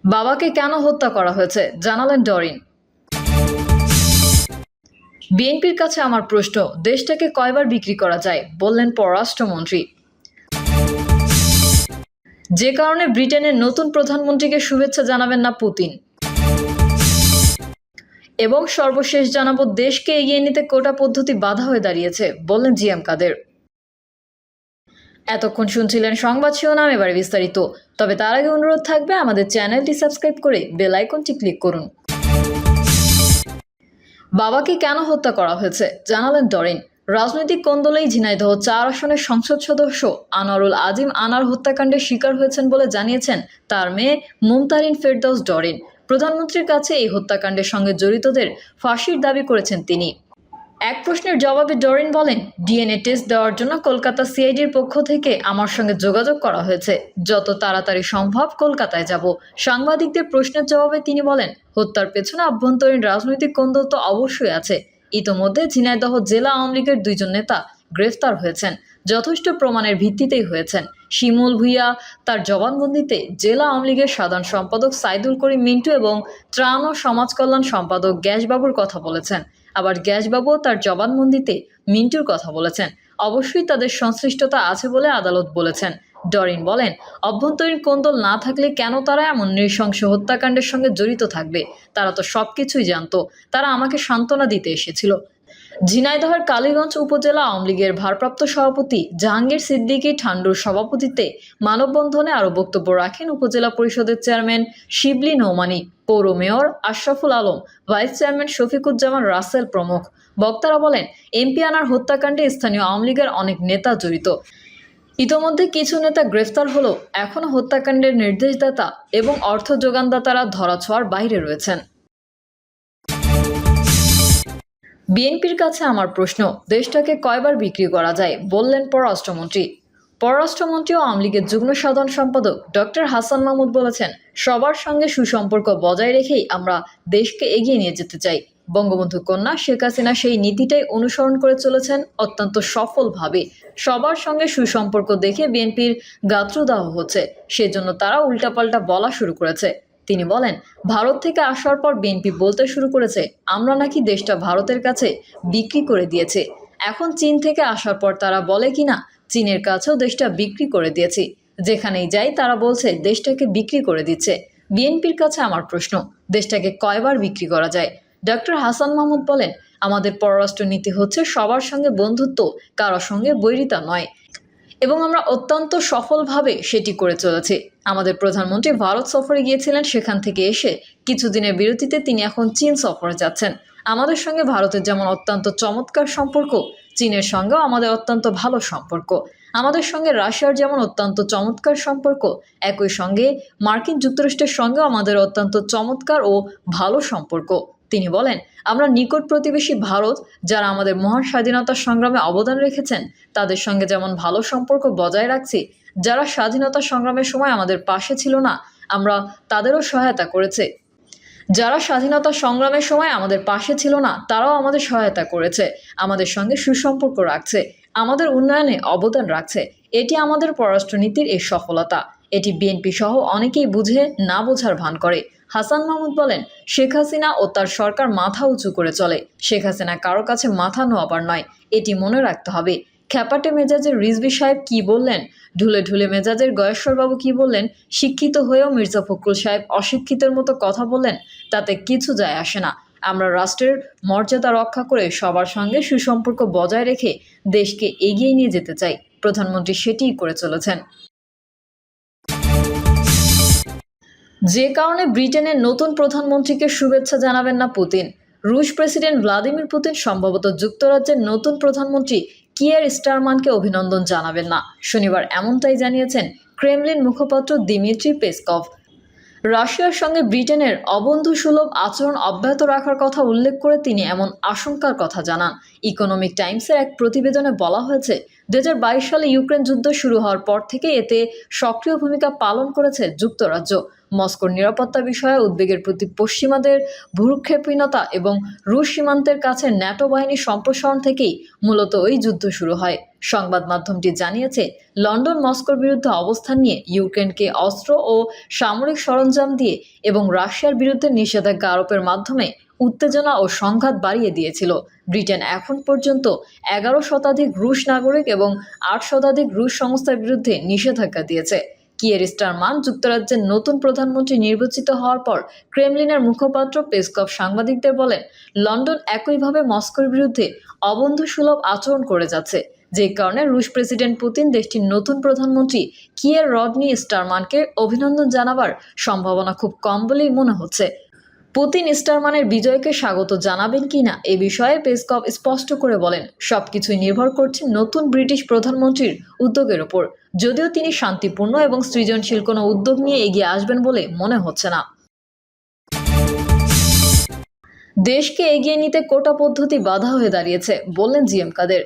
বাবাকে কেন হত্যা করা হয়েছে জানালেন ডরিন। বিএনপির কাছে আমার প্রশ্ন, দেশটাকে কয়বার বিক্রি করা যায় বললেন পররাষ্ট্রমন্ত্রী। যে কারণে ব্রিটেনের নতুন প্রধানমন্ত্রীকে শুভেচ্ছা জানাবেন না পুতিন। এবং সর্বশেষ জানাবো, দেশকে এগিয়ে নিতে কোটা পদ্ধতি বাধা হয়ে দাঁড়িয়েছে বললেন জিএম কাদের। এতক্ষণ শুনছিলেন সংবাদ শিরোনাম, এবারে বিস্তারিত। তবে তার আগে অনুরোধ থাকবে আমাদের চ্যানেলটি সাবস্ক্রাইব করে বেল আইকনটি ক্লিক করুন। বাবাকে কেন হত্যা করা হয়েছে জানালেন ডরিন। রাজনৈতিক কোন্দলেই ঝিনাইদহ 4 আসনের সংসদ সদস্য আনোয়ারুল আজিম আনার হত্যাকাণ্ডের শিকার হয়েছেন বলে জানিয়েছেন তার মেয়ে মুমতারিন ফেরদৌস ডরিন। প্রধানমন্ত্রীর কাছে এই হত্যাকাণ্ডের সঙ্গে জড়িতদের ফাঁসির দাবি করেছেন তিনি। এক প্রশ্নের জবাবে ডরিন বলেন, ডিএনএ টেস্ট দেওয়ার জন্য কলকাতা সিআইডির পক্ষ থেকে আমার সঙ্গে যোগাযোগ করা হয়েছে। যত তাড়াতাড়ি সম্ভব কলকাতায় যাব। সাংবাদিকদের প্রশ্নের জবাবে তিনি বলেন, হত্যার পেছনে আভ্যন্তরীণ রাজনৈতিক কোন্দল তো অবশ্যই আছে। ইতোমধ্যে ঝিনাইদহ জেলা আওয়ামী লীগের 2 জন নেতা গ্রেফতার হয়েছেন, যথেষ্ট প্রমাণের ভিত্তিতেই হয়েছেন। শিমুল ভুইয়া তার জবানবন্দিতে জেলা আওয়ামী লীগের সাধারণ সম্পাদক সাইদুল করিম মিন্টু এবং ত্রাণ ও সমাজ কল্যাণ সম্পাদক গ্যাসবাবুর কথা বলেছেন। আবার গ্যাসবাবু তার জবানবন্দিতে মিন্টুর কথা বলেছেন। অবশ্যই তাদের সংশ্লিষ্টতা আছে বলে আদালত বলেছেন। ডরিন বলেন, অভ্যন্তরীণ কোন্দল না থাকলে কেন তারা এমন নৃশংস হত্যাকাণ্ডের সঙ্গে জড়িত থাকবে? তারা তো সবকিছুই জানতো। তারা আমাকে সান্ত্বনা দিতে এসেছিল। ঝিনাইদহের কালীগঞ্জ উপজেলা আওয়ামী লীগের ভারপ্রাপ্ত সভাপতি জাহাঙ্গীর সিদ্দিকী ঠান্ডুর সভাপতিত্বে মানববন্ধনে আরও বক্তব্য রাখেন উপজেলা পরিষদের চেয়ারম্যান শিবলী নৌমানী, পৌর mayor Ashraful Alam, vice chairman Shafiquzzaman Rasel প্রমুখ। বক্তারা বলেন, এমপি আনার হত্যাকাণ্ডে স্থানীয় আওয়ামী লীগের অনেক নেতা জড়িত। ইতোমধ্যে কিছু নেতা গ্রেফতার হলেও এখনও হত্যাকাণ্ডের নির্দেশদাতা এবং অর্থ যোগানদাতারা ধরাছোঁয়ার বাইরে রয়েছেন। বিএনপির কাছে আমার প্রশ্ন, দেশটাকে কয়বার বিক্রি করা যায় বললেন পররাষ্ট্রমন্ত্রী। পররাষ্ট্রমন্ত্রী ও আওয়ামী লীগের যুগ্ম সাধারণ সম্পাদক ডক্টর হাসান মাহমুদ বলেছেন, সবার সঙ্গে সুসম্পর্ক বজায় রেখেই আমরা দেশকে এগিয়ে নিয়ে যেতে চাই। বঙ্গবন্ধু কন্যা শেখ হাসিনা সেই নীতিটাই অনুসরণ করে চলেছেন অত্যন্ত সফলভাবে। সবার সঙ্গে সুসম্পর্ক দেখে বিএনপির গাত্রদাহ হচ্ছে, সেজন্য তারা উল্টাপাল্টা বলা শুরু করেছে। তিনি বলেন, ভারত থেকে আসার পর বিএনপি বলতে শুরু করেছে আমরা নাকি দেশটা ভারতের কাছে বিক্রি করে দিয়েছে। এখন চীন থেকে আসার পর তারা বলে কিনা চীনের কাছেও দেশটা বিক্রি করে দিয়েছি। যেখানেই যাই তারা বলছে দেশটাকে বিক্রি করে দিচ্ছে। বিএনপির কাছে আমার প্রশ্ন, দেশটাকে কয়বার বিক্রি করা যায়? ডক্টর হাসান মাহমুদ বলেন, আমাদের পররাষ্ট্র নীতি হচ্ছে সবার সঙ্গে বন্ধুত্ব, কারোর সঙ্গে বৈরিতা নয়, এবং আমরা অত্যন্ত সফলভাবে সেটি করে চলেছি। আমাদের প্রধানমন্ত্রী ভারত সফরে গিয়েছিলেন, সেখান থেকে এসে কিছুদিনের বিরতিতে তিনি এখন চীন সফরে যাচ্ছেন। আমাদের সঙ্গে ভারতের যেমন অত্যন্ত চমৎকার সম্পর্ক, চীনের সঙ্গেও আমাদের অত্যন্ত ভালো সম্পর্ক। আমাদের সঙ্গে রাশিয়ার যেমন অত্যন্ত চমৎকার সম্পর্ক, একই সঙ্গে মার্কিন যুক্তরাষ্ট্রের সঙ্গেও আমাদের অত্যন্ত চমৎকার ও ভালো সম্পর্ক। তিনি বলেন, আমরা নিকট প্রতিবেশী ভারত, যারা আমাদের মহান স্বাধীনতা সংগ্রামে অবদান রেখেছেন, তাদের সঙ্গে যেমন ভালো সম্পর্ক বজায় রাখছি, যারা স্বাধীনতা সংগ্রামের সময় আমাদের পাশে ছিল না, আমরা তাদেরও সহায়তা করেছে। যারা স্বাধীনতা সংগ্রামের সময় আমাদের পাশে ছিল না, তারাও আমাদের সহায়তা করেছে, আমাদের সঙ্গে সুসম্পর্ক রাখছে, আমাদের উন্নয়নে অবদান রাখছে। এটি আমাদের পররাষ্ট্রনীতির এই সফলতা। এটি বিএনপি সহ অনেকেই বুঝে না বোঝার ভান করে। হাসান মাহমুদ বলেন, শেখ হাসিনা ও তার সরকার মাথা উঁচু করে চলে। শেখ হাসিনা কারো কাছে মাথা নোয়াবার নয়, এটি মনে রাখতে হবে। খ্যাপাটে মেজাজের রিজভী সাহেব কি বললেন, ঢুলে ঢুলে মেজাজের গয়েশ্বরবাবু কি বললেন, শিক্ষিত হয়েও মির্জা ফখরুল সাহেব অশিক্ষিতের মতো কথা বললেন, তাতে কিছু যায় আসে না। আমরা রাষ্ট্রের মর্যাদা রক্ষা করে সবার সঙ্গে সুসম্পর্ক বজায় রেখে দেশকে এগিয়ে নিয়ে যেতে চাই। প্রধানমন্ত্রী সেটিই করে চলেছেন। যে কারণে ব্রিটেনের নতুন প্রধানমন্ত্রীকে শুভেচ্ছা জানাবেন না পুতিন। রুশ প্রেসিডেন্ট ভ্লাদিমির পুতিন সম্ভবত যুক্তরাজ্যের নতুন প্রধানমন্ত্রী কিয়ার স্টারমানকে অভিনন্দন জানাবেন না। শনিবার এমনটাই জানিয়েছেন ক্রেমলিন মুখপাত্র দিমিত্রি পেসকভ। রাশিয়ার সঙ্গে ব্রিটেনের অবন্ধুসুলভ আচরণ অব্যাহত রাখার কথা উল্লেখ করে তিনি এমন আশঙ্কার কথা জানান। ইকোনমিক টাইমসের এক প্রতিবেদনে বলা হয়েছে, 2022 সালে ইউক্রেন যুদ্ধ শুরু হওয়ার পর থেকে এতে সক্রিয় ভূমিকা পালন করেছে যুক্তরাজ্য। মস্কোর নিরাপত্তা বিষয়ে উদ্বেগের প্রতি পশ্চিমাদের ভূরুক্ষেপণতা এবং রুশ সীমান্তের কাছে ন্যাটো বাহিনীর সম্প্রসারণ থেকেই মূলত ওই যুদ্ধ শুরু হয়। সংবাদ মাধ্যমটি জানিয়েছে, লন্ডন মস্কোর বিরুদ্ধে অবস্থান নিয়ে ইউক্রেনকে অস্ত্র ও সামরিক সরঞ্জাম দিয়ে এবং রাশিয়ার বিরুদ্ধে নিষেধাজ্ঞা আরোপের মাধ্যমে উত্তেজনা ও সংঘাত বাড়িয়ে দিয়েছিল। ব্রিটেন এখন পর্যন্ত 11 শতাধিক রুশ নাগরিক এবং 8 শতাধিক রুশ সংস্থার বিরুদ্ধে নিষেধাজ্ঞা দিয়েছে। কিয়ের স্টারমান যুক্তরাজ্যের নতুন প্রধানমন্ত্রী নির্বাচিত হওয়ার পর ক্রেমলিনের মুখপাত্র পেসকভ সাংবাদিকদের বলেন, লন্ডন একইভাবে মস্কোর বিরুদ্ধে অবন্ধুসুলভ আচরণ করে যাচ্ছে, যে কারণে রুশ প্রেসিডেন্ট পুতিন দেশটির নতুন প্রধানমন্ত্রী কিয়ের রডনি স্টারমানকে অভিনন্দন জানাবার সম্ভাবনা খুব কম বলেই মনে হচ্ছে। পুতিন স্টারমানের বিজয়কে স্বাগত জানাবেন কিনা এ বিষয়ে পেসকভ স্পষ্ট করে বলেন, সবকিছুই নির্ভর করছে নতুন ব্রিটিশ প্রধানমন্ত্রীর উদ্যোগের ওপর, যদিও তিনি শান্তিপূর্ণ এবং সৃজনশীল কোনো উদ্যোগ নিয়ে এগিয়ে আসবেন বলে মনে হচ্ছে না। দেশকে এগিয়ে নিতে কোটা পদ্ধতি বাধা হয়ে দাঁড়িয়েছে, বললেন জিএম কাদের।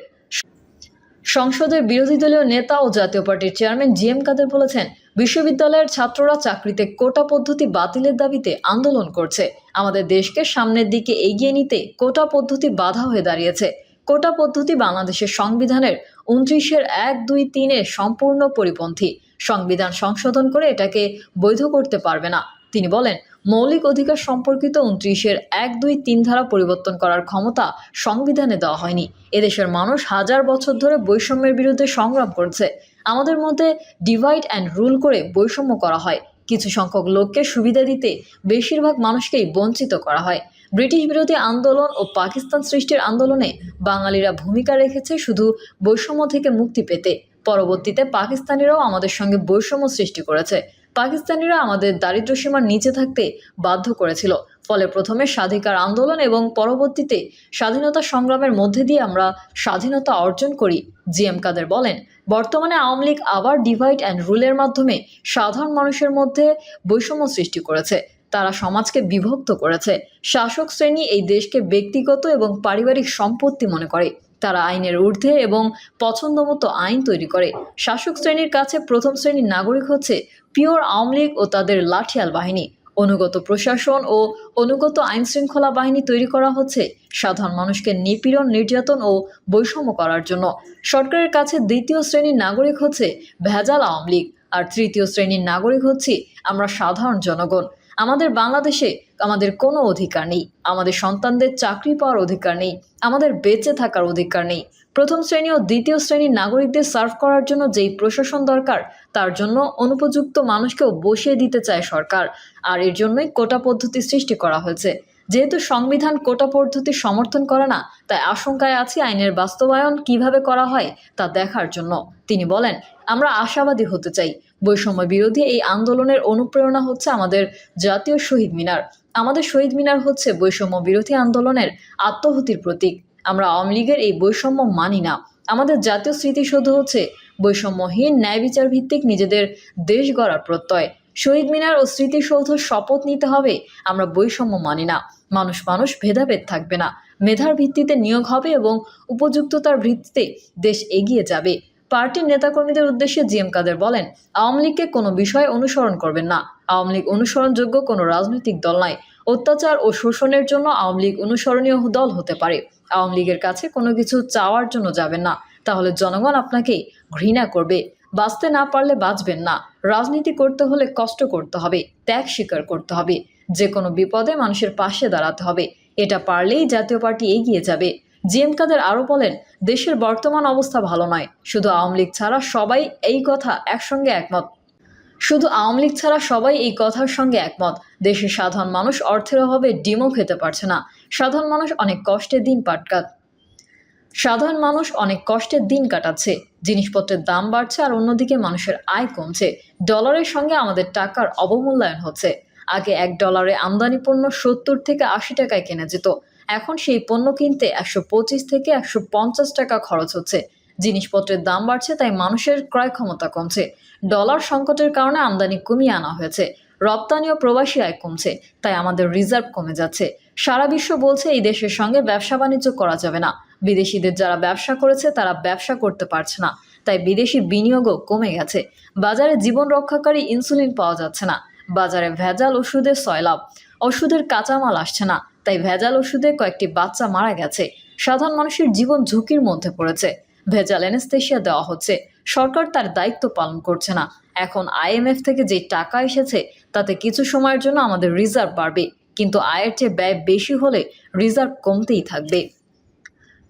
সংসদের বিরোধী দলীয় নেতা ও জাতীয় পার্টির চেয়ারম্যান জিএম কাদের বলেছেন, বিশ্ববিদ্যালয়ের ছাত্ররা চাকরিতে কোটা পদ্ধতি বাতিলের দাবিতে আন্দোলন করছে। আমাদের দেশকে সামনের দিকে এগিয়ে নিতে কোটা পদ্ধতি বাধা হয়ে দাঁড়িয়েছে। কোটা পদ্ধতি বাংলাদেশের সংবিধানের 29-এর 1, 2, 3-এর সম্পূর্ণ পরিপন্থী। সংবিধান সংশোধন করে এটাকে বৈধ করতে পারবে না। তিনি বলেন, মৌলিক অধিকার সম্পর্কিত 29-এর 1, 2, 3 ধারা পরিবর্তন করার ক্ষমতা সংবিধানে দেওয়া হয়নি। এদেশের মানুষ হাজার বছর ধরে বৈষম্যের বিরুদ্ধে সংগ্রাম করছে। আমাদের মধ্যে ডিভাইড অ্যান্ড রুল করে বৈষম্য করা হয়। কিছু সংখ্যক লোককে সুবিধা দিতে বেশিরভাগ মানুষকেই বঞ্চিত করা হয়। ব্রিটিশ বিরোধী আন্দোলন ও পাকিস্তান সৃষ্টির আন্দোলনে বাঙালিরা ভূমিকা রেখেছে শুধু বৈষম্য থেকে মুক্তি পেতে। পরবর্তীতে পাকিস্তানিরাও আমাদের সঙ্গে বৈষম্য সৃষ্টি করেছে। পাকিস্তানিরা আমাদের দারিদ্র্যসীমার নিচে থাকতে বাধ্য করেছিল। ফলে প্রথমে স্বাধিকার আন্দোলন এবং পরবর্তীতে স্বাধীনতা সংগ্রামের মধ্যে দিয়ে আমরা স্বাধীনতা অর্জন করি। জিএম কাদের বলেন, বর্তমানে আওয়ামী লীগ আবার ডিভাইড অ্যান্ড রুলের মাধ্যমে সাধারণ মানুষের মধ্যে বৈষম্য সৃষ্টি করেছে। তারা সমাজকে বিভক্ত করেছে। শাসক শ্রেণী এই দেশকে ব্যক্তিগত এবং পারিবারিক সম্পত্তি মনে করে। তারা আইনের ঊর্ধ্বে এবং পছন্দমতো আইন তৈরি করে। শাসক শ্রেণীর কাছে প্রথম শ্রেণীর নাগরিক হচ্ছে পিওর আওয়ামী লীগ ও তাদের লাঠিয়াল বাহিনী। অনুগত প্রশাসন ও অনুগত আইনশৃঙ্খলা বাহিনী তৈরি করা হচ্ছে সাধারণ মানুষকে নিপীড়ন, নির্যাতন ও বৈষম্য করার জন্য। সরকারের কাছে দ্বিতীয় শ্রেণীর নাগরিক হচ্ছে ভেজাল আওয়ামী লীগ, আর তৃতীয় শ্রেণীর নাগরিক হচ্ছে আমরা সাধারণ জনগণ। আমাদের বাংলাদেশে আমাদের কোনো অধিকার নেই। আমাদের সন্তানদের চাকরি পাওয়ার অধিকার নেই। আমাদের বেঁচে থাকার অধিকার নেই। প্রথম শ্রেণী ও দ্বিতীয় শ্রেণীর নাগরিকদের সার্ভ করার জন্য যেই প্রশাসন দরকার, তার জন্য অনুপযুক্ত মানুষকেও বসিয়ে দিতে চায় সরকার। আর এর জন্যই কোটা পদ্ধতি সৃষ্টি করা হয়েছে। যেহেতু সংবিধান কোটা পদ্ধতি সমর্থন করে না, তাই আশঙ্কায় আছে আইনের বাস্তবায়ন কিভাবে করা হয় তা দেখার জন্য। তিনি বলেন, আমরা আশাবাদী হতে চাই। বৈষম্য বিরোধী এই আন্দোলনের অনুপ্রেরণা হচ্ছে আমাদের জাতীয় শহীদ মিনার। আমাদের শহীদ মিনার হচ্ছে বৈষম্য বিরোধী আন্দোলনের আত্মহুতির প্রতীক। আমরা আওয়ামী লীগের এই বৈষম্য মানি না। আমাদের জাতীয় স্মৃতিসৌধ হচ্ছে বৈষম্যহীন, ন্যায় বিচার ভিত্তিক নিজেদের দেশ গড়ার প্রত্যয়। শহীদ মিনার ও স্মৃতিসৌধ শপথ নিতে হবে, আমরা বৈষম্য মানি না। মানুষ ভেদাভেদ থাকবে না। মেধার ভিত্তিতে নিয়োগ হবে এবং উপযুক্ততার ভিত্তিতে দেশ এগিয়ে যাবে। পার্টির নেতাকর্মীদের উদ্দেশ্যে জিএম কাদের বলেন, আওয়ামী লীগকে কোনো বিষয়ে অনুসরণ করবেন না। আওয়ামী লীগ অনুসরণযোগ্য কোনো রাজনৈতিক দল নয়। অত্যাচার ও শোষণের জন্য আওয়ামী লীগ অনুসরণীয় দল হতে পারে। আওয়ামী লীগের কাছে কোনো কিছু চাওয়ার জন্য যাবেন না, তাহলে জনগণ আপনাকে ঘৃণা করবে। বাঁচতে না পারলে বাঁচবেন না। রাজনীতি করতে হলে কষ্ট করতে হবে, ত্যাগ স্বীকার করতে হবে। যে কোনো বিপদে মানুষের পাশে দাঁড়াতে হবে। এটা পারলেই জাতীয় পার্টি এগিয়ে যাবে। জিএম কাদের আরও বলেন, দেশের বর্তমান অবস্থা ভালো নয়। শুধু আওয়ামী লীগ ছাড়া সবাই এই কথার সঙ্গে একমত। দেশের সাধারণ মানুষ অর্থের অভাবে ডিমও খেতে পারছে না। সাধারণ মানুষ অনেক কষ্টের দিন কাটাচ্ছে। জিনিসপত্রের দাম বাড়ছে, আর অন্যদিকে মানুষের আয় কমছে। ডলারের সঙ্গে আমাদের টাকার অবমূল্যায়ন হচ্ছে। আগে $1 আমদানি পণ্য 70 থেকে 80 টাকায় কেনা যেত। এখন সেই পণ্য কিনতে 125 থেকে 150 টাকা খরচ হচ্ছে। জিনিসপত্রের দাম বাড়ছে, তাই মানুষের ক্রয় ক্ষমতা কমছে। ডলার সংকটের কারণে আমদানি কমিয়ে আনা হয়েছে। রপ্তানি ও প্রবাসী আয় কমছে, তাই আমাদের রিজার্ভ কমে যাচ্ছে। সারা বিশ্ব বলছে এই দেশের সঙ্গে ব্যবসা বাণিজ্য করা যাবে না। বিদেশিদের যারা ব্যবসা করেছে তারা ব্যবসা করতে পারছে না, তাই বিদেশি বিনিয়োগও কমে গেছে। বাজারে জীবন রক্ষাকারী ইনসুলিন পাওয়া যাচ্ছে না। বাজারে ভেজাল ওষুধের সয়লাভ। ওষুধের কাঁচামাল আসছে না, তাই ভেজাল ওষুধে কয়েকটি বাচ্চা মারা গেছে। সাধারণ মানুষের জীবন ঝুঁকির মধ্যে পড়েছে। ভেজাল অ্যানেস্থেশিয়া দেওয়া হচ্ছে, সরকার তার দায়িত্ব পালন করছে না। এখন আইএমএফ থেকে যে টাকা এসেছে তাতে কিছু সময়ের জন্য আমাদের রিজার্ভ বাড়বে, কিন্তু আয়ের চেয়ে ব্যয় বেশি হলে রিজার্ভ কমতেই থাকবে।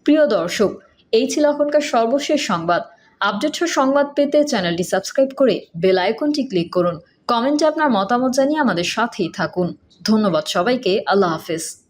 প্রিয় দর্শক, এই ছিল এখনকার সর্বশেষ সংবাদ। আপডেট সংবাদ পেতে চ্যানেলটি সাবস্ক্রাইব করে বেল আইকনটি ক্লিক করুন। কমেন্টে আপনার মতামত জানিয়ে আমাদের সাথেই থাকুন। ধন্যবাদ সবাইকে। আল্লাহ হাফেজ।